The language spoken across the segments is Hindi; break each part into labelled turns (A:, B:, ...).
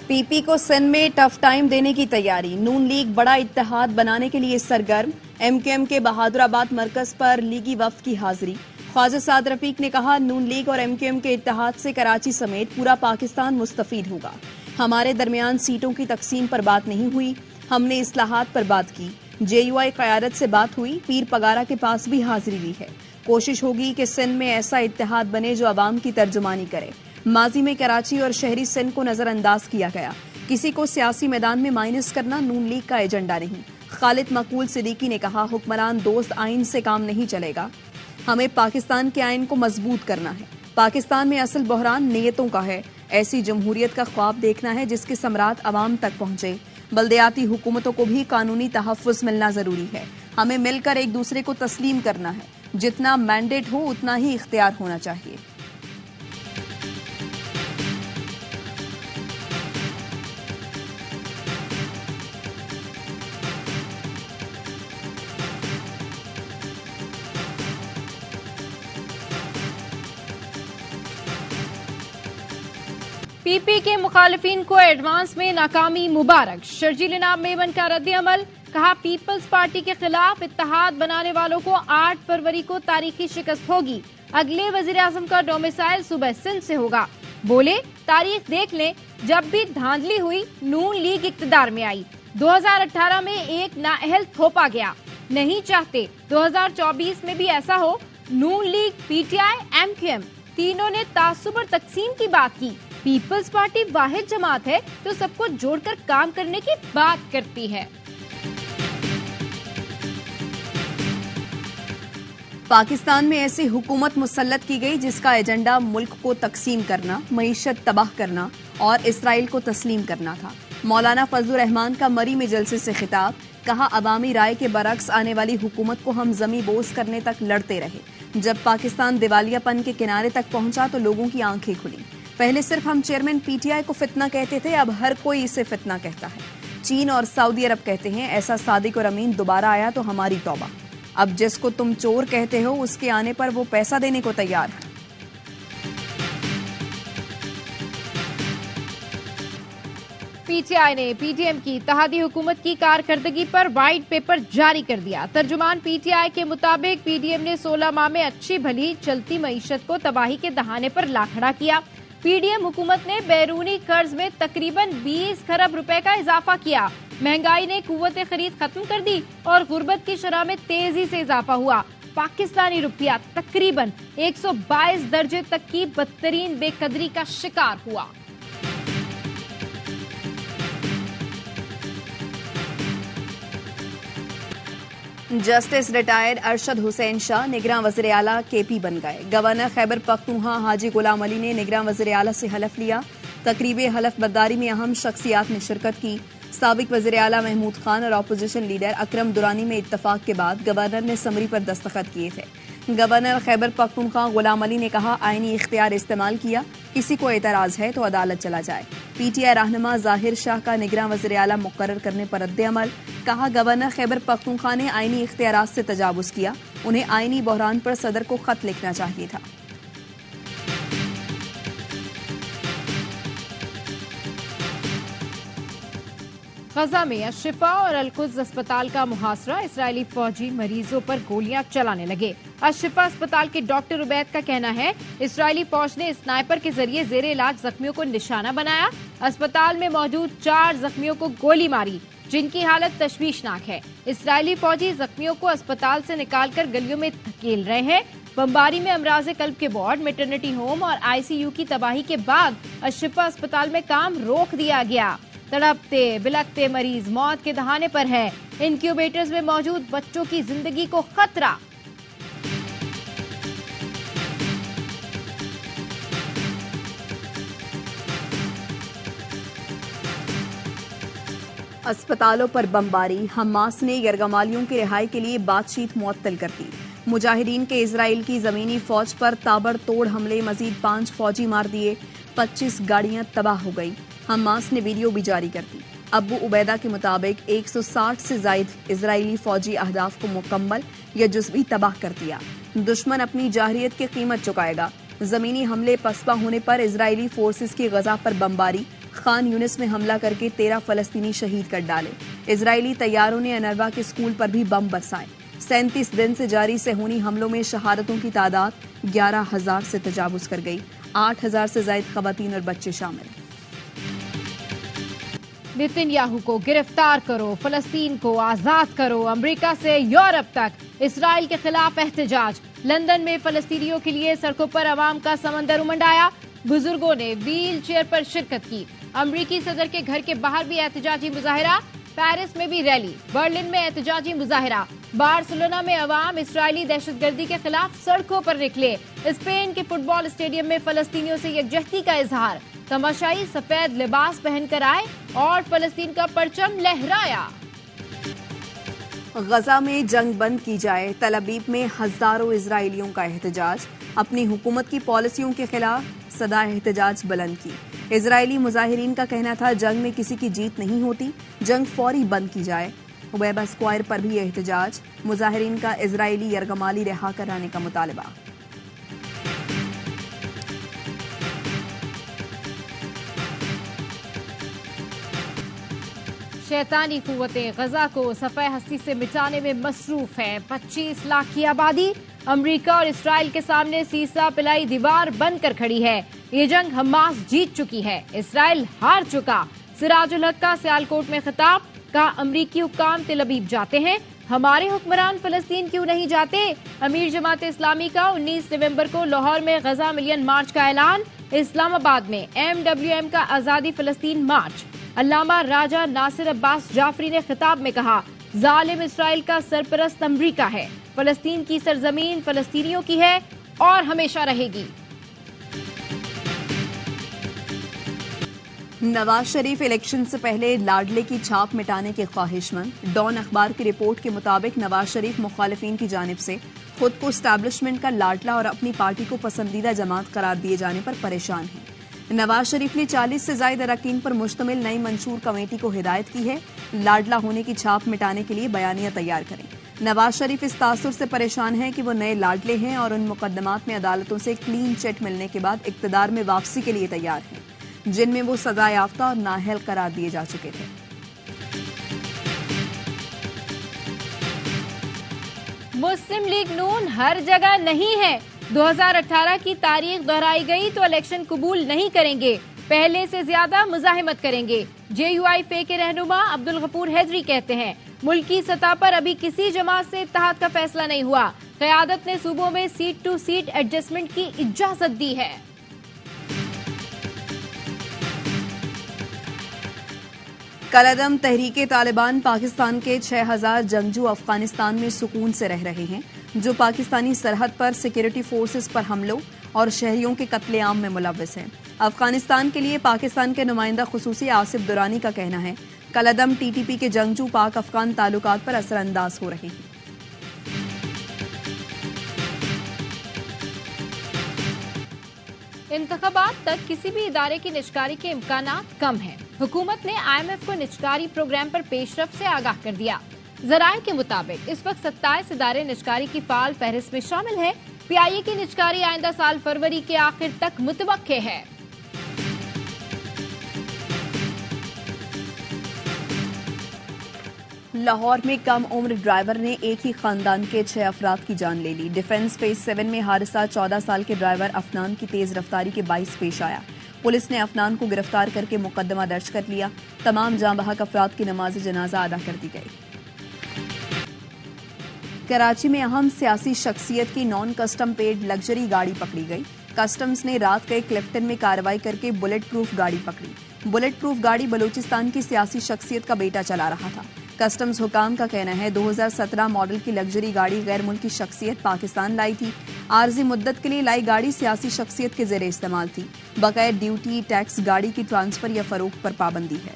A: पीपी को सिंध में टफ टाइम देने की तैयारी। नून लीग बड़ा इत्तेहाद बनाने के लिए सरगर्म। एमक्यूएम के बहादुराबाद मरकज पर लीगी वफ्द की हाजिरी। ख्वाजा साद रफीक ने कहा, नून लीग और एमक्यूएम के इत्तेहाद से कराची समेत पूरा पाकिस्तान मुस्तफीद होगा। हमारे दरमियान सीटों की तकसीम पर बात नहीं हुई, हमने इस्लाहात पर बात की। जेयूआई क़यादत से बात हुई, पीर पगारा के पास भी हाजिरी ली है। कोशिश होगी कि सिंध में ऐसा इत्तेहाद बने जो अवाम की तर्जुमानी करे। माजी में कराची और शहरी सिंध को नजरअंदाज किया गया। किसी को सियासी मैदान में माइनस करना नून लीग का एजेंडा नहीं। खालिद मकबूल सिद्दीकी ने कहा, हुक्मरान दोस्त आइन से काम नहीं चलेगा, हमें पाकिस्तान के आइन को मजबूत करना है। पाकिस्तान में असल बहरान नीयतों का है। ऐसी जमहूरियत का ख्वाब देखना है जिसके समरात अवाम तक पहुंचे। बल्दियाती हुकूमतों को भी कानूनी तहफ़्फ़ुज़ मिलना जरूरी है। हमें मिलकर एक दूसरे को तस्लीम करना है। जितना मैंडेट हो उतना ही इख्तियार होना चाहिए।
B: पीपी के मुखालिफिन को एडवांस में नाकामी मुबारक। शर्जील इनाम मेमन का रद्द अमल। कहा, पीपल्स पार्टी के खिलाफ इत्तेहाद बनाने वालों को 8 फरवरी को तारीखी शिकस्त होगी। अगले वजीर आजम का डोमिसाइल सुबह सिंध से होगा। बोले, तारीख देख लें, जब भी धांधली हुई नून लीग इक्तदार में आई। 2018 में एक नाअहल थोपा गया, नहीं चाहते 2024 में भी ऐसा हो। नून लीग, पीटीआई, एमक्यूएम तीनों ने तासुब और तकसीम की बात की। पीपल्स पार्टी वाहिद जमात है जो सबको जोड़कर काम करने की बात करती है।
A: पाकिस्तान में ऐसी हुकूमत मुसल्लत की गई जिसका एजेंडा मुल्क को तकसीम करना, मईशत तबाह करना और इसराइल को तस्लीम करना था। मौलाना फजलुर रहमान का मरी में जलसे से खिताब। कहा, अवामी राय के बरक्स आने वाली हुकूमत को हम जमी बोस करने तक लड़ते रहे। जब पाकिस्तान दिवालियापन के किनारे तक पहुंचा तो लोगों की आंखें खुली। पहले सिर्फ हम चेयरमैन पीटीआई को फितना कहते थे, अब हर कोई इसे फितना कहता है। चीन और सऊदी अरब कहते हैं, ऐसा सादिक और अमीन दोबारा आया तो हमारी तौबा। अब जिसको तुम चोर कहते हो उसके आने पर वो पैसा देने को तैयार है।
B: पीटीआई ने पीडीएम की इत्तेहादी हुकूमत की कारकर्दगी पर व्हाइट पेपर जारी कर दिया। तर्जुमान पीटीआई के मुताबिक पीडीएम ने 16 माह में अच्छी भली चलती मईशत को तबाही के दहाने पर ला खड़ा किया। पीडीएम हुकूमत ने बैरूनी कर्ज में तकरीबन 20 खरब रुपए का इजाफा किया। महंगाई ने कुव्वत खरीद खत्म कर दी और गुर्बत की शरह में तेजी से इजाफा हुआ। पाकिस्तानी रुपया तकरीबन 122 दर्जे तक की बदतरीन बेकदरी का शिकार हुआ।
A: जस्टिस रिटायर्ड अरशद हुसैन शाह निगरान वज़ीर आला केपी बन गए। गवर्नर खैबर पख्तूनख्वा हाजी गुलाम अली ने निगरान वज़ीर आला से हलफ लिया। तकरीब हलफ बर्दारी में अहम शख्सियात ने शिरकत की। साबिक वज़ीर आला महमूद खान और अपोजिशन लीडर अकरम दुरानी में इत्तफाक के बाद गवर्नर ने समरी पर दस्तखत किए थे। गवर्नर खैबर पख्तूनख्वा गुलाम अली ने कहा, आईनी इख्तियार इस्तेमाल किया, किसी को एतराज है तो अदालत चला जाए। पीटीआई रहनुमा जाहिर शाह का निगरान वज़ीर आला मुकर्रर करने पर रद्द अमल। कहा, गवर्नर खैबर पख्तूनख्वा ने आईनी इख्तियारात से तजावुज़ किया, उन्हें आईनी बहरान पर सदर को खत लिखना चाहिए था।
B: गजा में अशिफा और अलकुद्स अस्पताल का मुहासरा। इसराइली फौजी मरीजों पर गोलियां चलाने लगे। अशिफा अस्पताल के डॉक्टर उबैद का कहना है, इसराइली फौज ने स्नाइपर के जरिए जेरे इलाज जख्मियों को निशाना बनाया। अस्पताल में मौजूद 4 जख्मियों को गोली मारी, जिनकी हालत तशवीशनाक है। इसराइली फौजी जख्मियों को अस्पताल से निकालकर गलियों में धकेल रहे हैं। बमबारी में अमराज कल्ब के वार्ड, मैटरनिटी होम और आईसीयू की तबाही के बाद अशिफा अस्पताल में काम रोक दिया गया। तड़पते बिलखते मरीज मौत के दहाने पर है। इंक्यूबेटर्स में मौजूद बच्चों की जिंदगी को खतरा।
A: अस्पतालों पर बमबारी। हमास ने यरगमालियों की रिहाई के लिए बातचीत मुअत्तल कर दी। मुजाहिदीन के इजराइल की जमीनी फौज पर ताबड़तोड़ हमले, मजीद 5 फौजी मार दिए, 25 गाड़ियां तबाह हो गई। हमास ने वीडियो भी जारी कर दी। अबू उबैदा के मुताबिक 160 से जायद इजरायली फौजी अहदाफ को मुकम्मल या जुज़वी तबाह कर दिया। दुश्मन अपनी जाहिरियत की कीमत चुकाएगा। जमीनी हमले पसपा होने पर इजरायली फोर्सेस की गजा पर बमबारी, खान यूनिस में हमला करके 13 फलस्तीनी शहीद कर डाले। इजरायली तैयारों ने अनरवा के स्कूल पर भी बम बरसाए। 37 दिन से जारी सेहूनी हमलों में शहादतों की तादाद 11,000 से तजावुज कर गई। 8,000 से ज्यादा खवातीन और बच्चे शामिल।
B: नेतन्याहू को गिरफ्तार करो, फलस्तीन को आजाद करो। अमेरिका से यूरोप तक इसराइल के खिलाफ एहतजाज। लंदन में फलस्तीनियों के लिए सड़कों पर अवाम का समंदर उमड़ आया। बुजुर्गों ने व्हील चेयर पर शिरकत की। अमरीकी सदर के घर के बाहर भी एहतजाजी मुजाहिरा। पेरिस में भी रैली। बर्लिन में एहतजाजी मुजाहिरा। बार्सिलोना में अवाम इसराइली दहशतगर्दी के खिलाफ सड़कों पर निकले। स्पेन के फुटबॉल स्टेडियम में फलस्तीनियों से यकजहती का इजहार। तमाशाई सफेद लिबास पहनकर आए और फलस्तीन का परचम लहराया।
A: गजा में जंग बंद की जाए, तल अवीव में हजारों इजरायलियों का एहतजाज। अपनी हुकूमत की पॉलिसियों के खिलाफ सदा एहतजाज बुलंद की। इजरायली मुजाहिरीन का कहना था जंग में किसी की जीत नहीं होती, जंग फौरी बंद की जाए। वेबा स्क्वायर पर भी एहतजाज। मुजाहिरीन का इजरायली यरगमाली रिहा कराने का मुतालबा।
B: शैतानी कुव्वतें गजा को सफ़े हस्ती से मिटाने में मसरूफ है। 25 लाख की आबादी अमेरिका और इसराइल के सामने सीसा पिलाई दीवार बनकर खड़ी है। ये जंग हमास जीत चुकी है, इसराइल हार चुका। सिराजुल हक का सियालकोट में खिताब, कहा अमरीकी हुक्काम तेल अवीव जाते हैं, हमारे हुक्मरान फलस्तीन क्यों नहीं जाते। अमीर जमात इस्लामी का 19 नवंबर को लाहौर में गजा मिलियन मार्च का ऐलान। इस्लामाबाद में MWM का आजादी फलस्तीन मार्च। अल्लामा राजा नासिर अब्बास जाफरी ने खिताब में कहा, जालिम इसराइल का सरपरस्त अमरीका है, फलस्तीन की सरजमीन फलस्तीनियों की है और हमेशा रहेगी।
A: नवाज शरीफ इलेक्शन से पहले लाडले की छाप मिटाने के ख्वाहिशमंद। डॉन अखबार की रिपोर्ट के मुताबिक नवाज शरीफ मुखालिफिन की जानिब से खुद को स्टैब्लिशमेंट का लाडला और अपनी पार्टी को पसंदीदा जमात करार दिए जाने पर परेशान हैं। नवाज शरीफ ने 40 से ज्यादा अरकान पर मुश्तमिल नई मंशूर कमेटी को हिदायत की है, लाडला होने की छाप मिटाने के लिए बयानिया तैयार करें। नवाज शरीफ इस तासुर से परेशान हैं कि वो नए लाडले हैं और उन मुकदमात में अदालतों से क्लीन चिट मिलने के बाद इक्तदार में वापसी के लिए तैयार हैं, जिनमें वो सजा याफ्ता और नाअहल करार दिए जा चुके थे।
B: मुस्लिम लीग नून हर जगह नहीं है। 2018 की तारीख दोहराई गई तो इलेक्शन कबूल नहीं करेंगे, पहले से ज्यादा मुजाहिमत करेंगे। JUIF के रहनुमा अब्दुल गफूर हैदरी कहते हैं, मुल्की सतह पर अभी किसी जमात से इत्तेहाद का फैसला नहीं हुआ। क़यादत ने सूबों में सीट टू सीट एडजस्टमेंट की इजाजत दी है।
A: कलअदम तहरीके तालिबान पाकिस्तान के 6,000 जंगजू अफगानिस्तान में सुकून से रह रहे हैं, जो पाकिस्तानी सरहद पर सिक्योरिटी फोर्सेस पर हमलों और शहरियों के कत्लेआम में मुलव्वस हैं। अफगानिस्तान के लिए पाकिस्तान के नुमाइंदा खुसूसी आसिफ दुरानी का कहना है, कलअदम TTP के जंगजू पाक अफगान ताल्लुकात पर असरअंदाज हो रहे हैं।
B: इंतखाबात तक किसी भी इदारे की निजकारी के इम्कानात कम हैं। हुकूमत ने IMF को निजकारी प्रोग्राम पर पेशरफ से आगाह कर दिया। जराये के मुताबिक इस वक्त 27 इदारे निजकारी की फाल फहरिस्त में शामिल है। PIA की निजकारी आइंदा साल फरवरी के आखिर तक मुतवक्के है।
A: लाहौर में कम उम्र ड्राइवर ने एक ही खानदान के 6 अफराद की जान ले ली। डिफेंस फेज 7 में हादसा 14 साल के ड्राइवर अफनान की तेज रफ्तारी के बाइस पेश आया। पुलिस ने अफनान को गिरफ्तार करके मुकदमा दर्ज कर लिया। तमाम जांबहक अफराद की नमाज जनाजा अदा कर दी गई। कराची में अहम सियासी शख्सियत की नॉन कस्टम पेड लग्जरी गाड़ी पकड़ी गई। कस्टम्स ने रात गए क्लिफ्टन में कार्रवाई करके बुलेट प्रूफ गाड़ी पकड़ी। बुलेट प्रूफ गाड़ी बलूचिस्तान की सियासी शख्सियत का बेटा चला रहा था। कस्टम्स हुकाम का कहना है 2017 मॉडल की लग्जरी गाड़ी गैर मुल्की शख्सियत पाकिस्तान लाई थी। आर्जी मुद्दत के लिए लाई गाड़ी सियासी शख्सियत के ज़ेरे इस्तेमाल थी। बगैर ड्यूटी टैक्स गाड़ी की ट्रांसफर या फरोख्त पर पाबंदी है।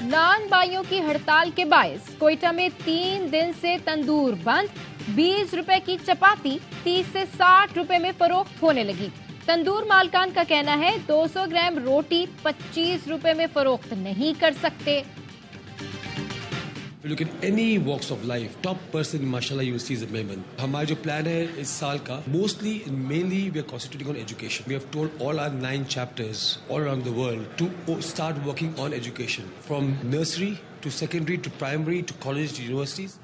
B: नान बाइयों की हड़ताल के बायस कोयटा में 3 दिन से तंदूर बंद। 20 रुपए की चपाती 30 से 60 रुपए में फरोख्त होने लगी। तंदूर मालकान का कहना है 200 ग्राम रोटी 25 रुपए में फरोख्त नहीं कर सकते।
C: Look at any walks of life. Top person, mashallah, you will see is a Mehman. हमारा जो plan है इस साल का, mostly and mainly we are concentrating on education. We have told all our 9 chapters all around the world to start working on education, from nursery to secondary to primary to college to universities.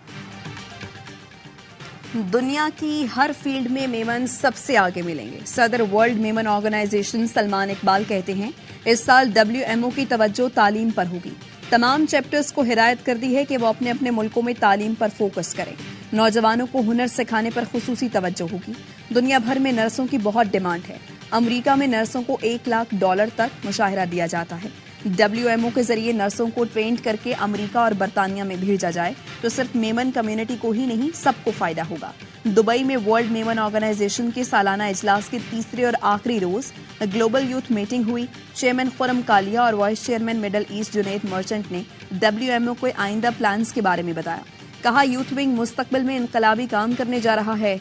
A: दुनिया की हर फील्ड में मेमन सबसे आगे मिलेंगे। सदर वर्ल्ड मेमन ऑर्गेनाइजेशन सलमान इकबाल कहते हैं, इस साल WMO की तवज्जो तालीम पर होगी। तमाम चैप्टर्स को हिदायत कर दी है कि वो अपने अपने मुल्कों में तालीम पर फोकस करें। नौजवानों को हुनर सिखाने पर खुसूसी तवज्जो होगी। दुनिया भर में नर्सों की बहुत डिमांड है। अमरीका में नर्सों को $1 लाख तक मुशाहिरा दिया जाता है। WMO के जरिए नर्सों को ट्रेंड करके अमेरिका और बरतानिया में भेजा जाए तो सिर्फ मेमन कम्युनिटी को ही नहीं, सबको फायदा होगा। दुबई में वर्ल्ड मेमन ऑर्गेनाइजेशन के सालाना इजलास के तीसरे और आखिरी रोज ग्लोबल यूथ मीटिंग हुई। चेयरमैन खुरम कालिया और vice chairman middle east Junaid merchant ने WMO के आइंदा प्लान्स के बारे में बताया। कहा, यूथ विंग मुस्तकबिल में इनकलाबी काम करने जा रहा है।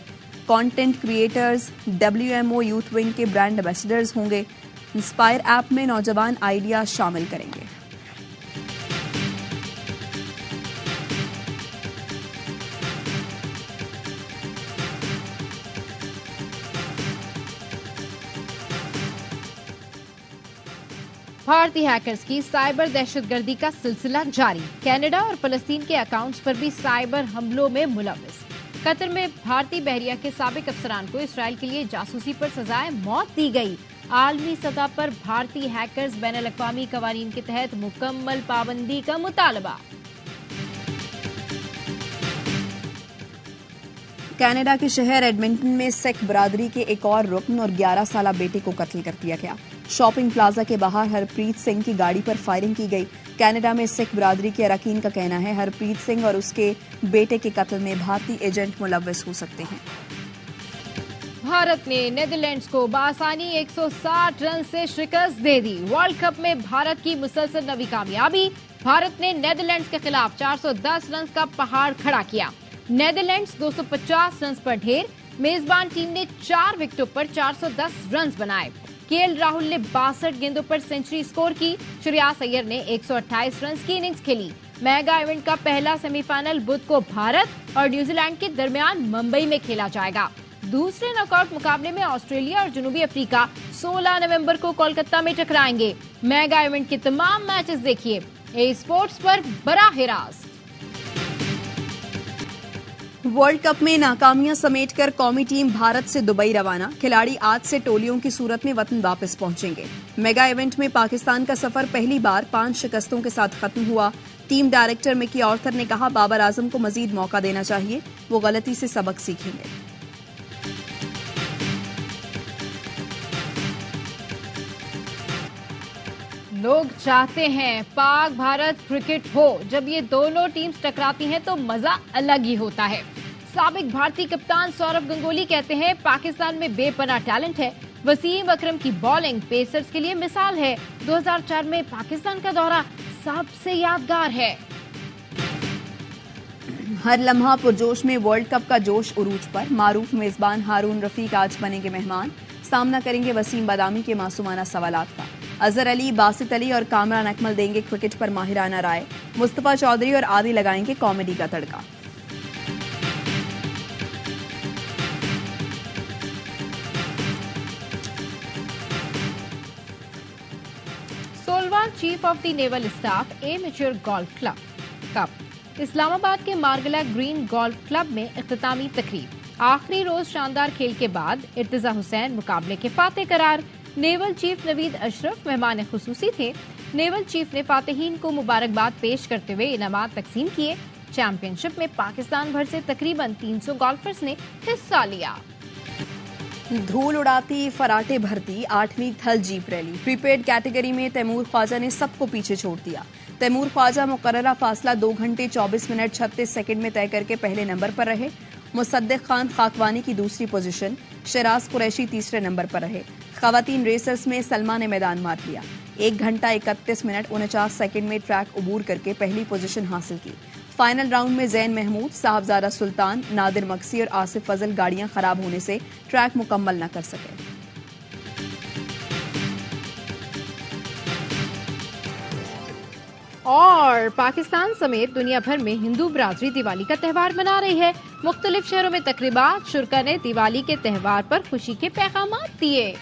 A: Content creators WMO youth wing के ब्रांड एम्बेसडर्स होंगे। इंस्पायर ऐप में नौजवान आइडिया शामिल करेंगे।
B: भारतीय हैकर्स की साइबर दहशतगर्दी का सिलसिला जारी। कनाडा और फलस्तीन के अकाउंट्स पर भी साइबर हमलों में मुलविस। कतर में भारतीय बहरिया के साबिक अफसरान को इसराइल के लिए जासूसी पर सजाए मौत दी गई। आलमी सतह पर भारतीय हैकर्स बैनुल-अक़वामी कवानीन के तहत मुकम्मल पाबंदी का मुतालबा।
A: कनाडा के शहर एडमिंटन में सिख बरादरी के एक और रुकन और 11 साला बेटे को कत्ल कर दिया गया। शॉपिंग प्लाजा के बाहर हरप्रीत सिंह की गाड़ी पर फायरिंग की गई। कनाडा में सिख बरादरी के अरकान का कहना है, हरप्रीत सिंह और उसके बेटे के कत्ल में भारतीय एजेंट मुलव्वस हो सकते हैं।
B: भारत ने नीदरलैंड्स को बासानी 160 रन से शिकस्त दे दी। वर्ल्ड कप में भारत की मुसलसल नवी कामयाबी। भारत ने नीदरलैंड्स के खिलाफ 410 रन का पहाड़ खड़ा किया। नीदरलैंड्स 250 रन पर ढेर। मेजबान टीम ने 4 विकेटों पर 410 रन बनाए। KL राहुल ने 62 गेंदों पर सेंचुरी स्कोर की। श्रेयस अय्यर ने 128 रन की इनिंग्स खेली। मेगा इवेंट का पहला सेमीफाइनल बुध को भारत और न्यूजीलैंड के दरमियान मुंबई में खेला जाएगा। दूसरे नॉकआउट मुकाबले में ऑस्ट्रेलिया और जनूबी अफ्रीका 16 नवंबर को कोलकाता में टकराएंगे। मेगा इवेंट के तमाम मैचेस देखिए ए स्पोर्ट्स पर बराह रास्त।
A: वर्ल्ड कप में नाकामियां समेटकर कौमी टीम भारत से दुबई रवाना। खिलाड़ी आज से टोलियों की सूरत में वतन वापस पहुंचेंगे। मेगा इवेंट में पाकिस्तान का सफर पहली बार 5 शिकस्तों के साथ खत्म हुआ। टीम डायरेक्टर मिकी ऑर्थर ने कहा, बाबर आजम को मजीद मौका देना चाहिए, वो गलती से सबक सीखेंगे।
B: लोग चाहते हैं पाक भारत क्रिकेट हो। जब ये दोनों टीम्स टकराती हैं तो मजा अलग ही होता है। साबिक भारतीय कप्तान सौरव गंगोली कहते हैं, पाकिस्तान में बेपनाह टैलेंट है। वसीम अकरम की बॉलिंग पेसर्स के लिए मिसाल है। 2004 में पाकिस्तान का दौरा सबसे यादगार है।
A: हर लम्हा पुरजोश में वर्ल्ड कप का जोश उरूज पर। मारूफ मेजबान हारून रफीक आज बनेंगे मेहमान। सामना करेंगे वसीम बादामी के मासूमाना सवालात का। अजहर अली, बासित अली और कामरान अकमल देंगे क्रिकेट पर माहिराना राय। मुस्तफा चौधरी और आदि लगाएंगे कॉमेडी का तड़का।
B: Chief of the naval staff amateur golf club cup Islamabad के मारगला ग्रीन गोल्फ क्लब में इख्तितामी तकरीब। आखिरी रोज शानदार खेल के बाद इर्तिजा हुसैन मुकाबले के फातेह करार। नेवल चीफ नवीद अशरफ मेहमान खुसूसी थे। नेवल चीफ ने फातेहीन को मुबारकबाद पेश करते हुए इनामात तकसीम किए। चैंपियनशिप में पाकिस्तान भर से तकरीबन 300 गोल्फर्स ने हिस्सा लिया।
A: धूल उड़ाती फराटे भरती 8वीं थल जीप रैली। प्रीपेड कैटेगरी में तैमूर ख्वाजा ने सबको पीछे छोड़ दिया। तैमूर ख्वाजा मुकर्ररा फासला 2 घंटे 24 मिनट 36 सेकंड में तय करके पहले नंबर पर रहे। मुसद्दिक खान खाकवानी की दूसरी पोजीशन, शराज कुरैशी तीसरे नंबर पर रहे। खवातीन रेसर्स में सलमा ने मैदान मार लिया। 1 घंटा 31 मिनट 49 सेकंड में ट्रैक अबूर करके पहली पोजीशन हासिल की। फाइनल राउंड में जैन महमूद, साहबजादा सुल्तान, नादिर मक्सी और आसिफ फजल गाड़ियां खराब होने से ट्रैक मुकम्मल न कर सके।
B: और पाकिस्तान समेत दुनिया भर में हिंदू बिरादरी दिवाली का त्यौहार मना रही है। मुख्तलिफ शहरों में तकरीबात, शुरका ने दिवाली के त्यौहार पर खुशी के पैगाम दिए।